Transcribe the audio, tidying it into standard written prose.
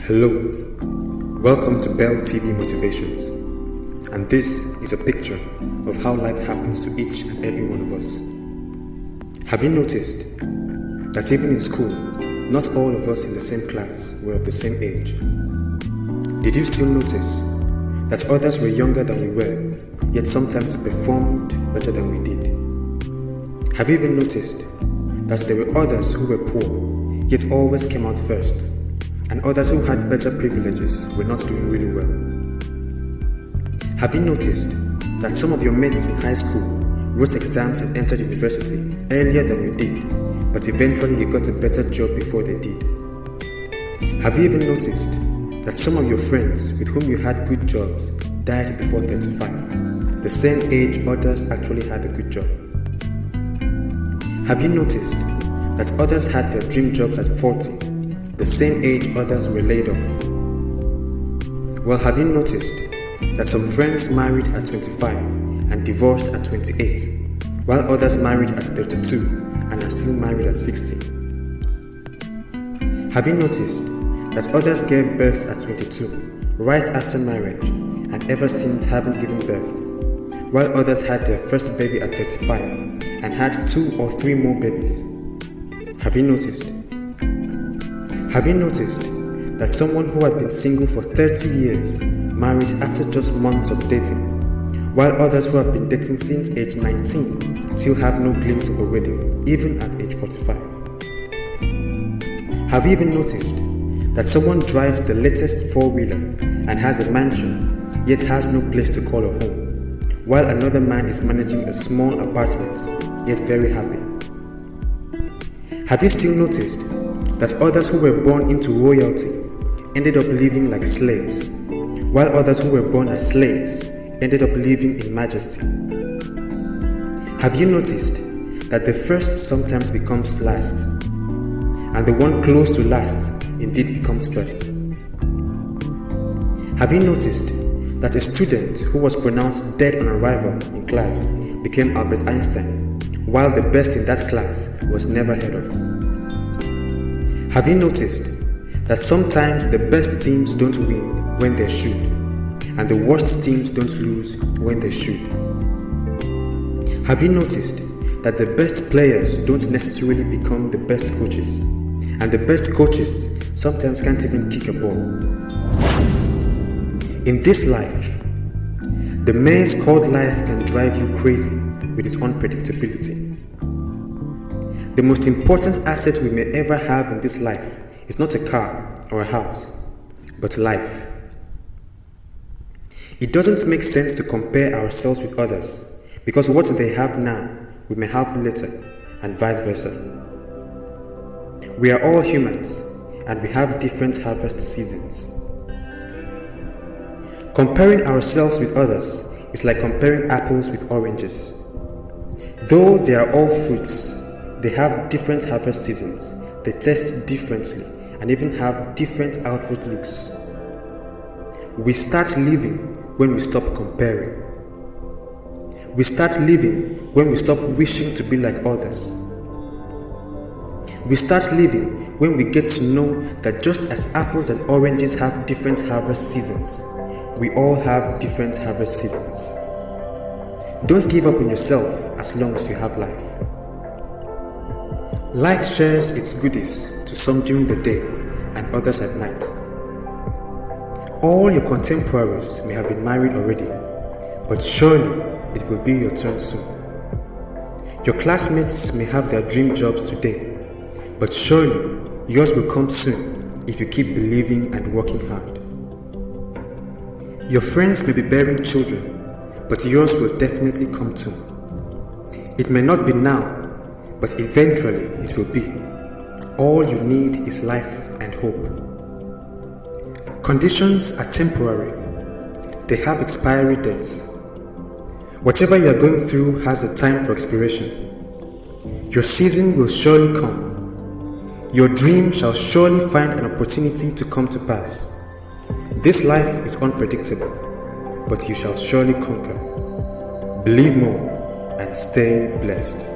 Hello, welcome to Bell TV Motivations, and this is a picture of how life happens to each and every one of us. Have you noticed that even in school, not all of us in the same class were of the same age? Did you still notice that others were younger than we were, yet sometimes performed better than we did? Have you even noticed that there were others who were poor, yet always came out first, and others who had better privileges were not doing really well? Have you noticed that some of your mates in high school wrote exams and entered university earlier than you did, but eventually you got a better job before they did? Have you even noticed that some of your friends with whom you had good jobs died before 35, the same age others actually had a good job? Have you noticed that others had their dream jobs at 40, the same age others were laid off? Well, have you noticed that some friends married at 25 and divorced at 28, while others married at 32 and are still married at 60? Have you noticed that others gave birth at 22, right after marriage, and ever since haven't given birth, while others had their first baby at 35 and had 2 or 3 more babies? Have you noticed? Have you noticed that someone who had been single for 30 years married after just months of dating, while others who have been dating since age 19 still have no glimpse of a wedding, even at age 45? Have you even noticed that someone drives the latest 4-wheeler and has a mansion, yet has no place to call a home, while another man is managing a small apartment, yet very happy? Have you still noticed that others who were born into royalty ended up living like slaves, while others who were born as slaves ended up living in majesty? Have you noticed that the first sometimes becomes last, and the one close to last indeed becomes first? Have you noticed that a student who was pronounced dead on arrival in class became Albert Einstein, while the best in that class was never heard of? Have you noticed that sometimes the best teams don't win when they should, and the worst teams don't lose when they should? Have you noticed that the best players don't necessarily become the best coaches, and the best coaches sometimes can't even kick a ball? In this life, the maze called life can drive you crazy with its unpredictability. The most important asset we may ever have in this life is not a car or a house, but life. It doesn't make sense to compare ourselves with others, because what they have now, we may have later, and vice versa. We are all humans, and we have different harvest seasons. Comparing ourselves with others is like comparing apples with oranges. Though they are all fruits, they have different harvest seasons, they taste differently, and even have different outward looks. We start living when we stop comparing. We start living when we stop wishing to be like others. We start living when we get to know that just as apples and oranges have different harvest seasons, we all have different harvest seasons. Don't give up on yourself as long as you have life. Life shares its goodies to some during the day and others at night. All your contemporaries may have been married already, but surely it will be your turn soon. Your classmates may have their dream jobs today, but surely yours will come soon if you keep believing and working hard. Your friends may be bearing children, but yours will definitely come too. It may not be now, but eventually it will be. All you need is life and hope. Conditions are temporary. They have expiry dates. Whatever you are going through has a time for expiration. Your season will surely come. Your dream shall surely find an opportunity to come to pass. This life is unpredictable, but you shall surely conquer. Believe more and stay blessed.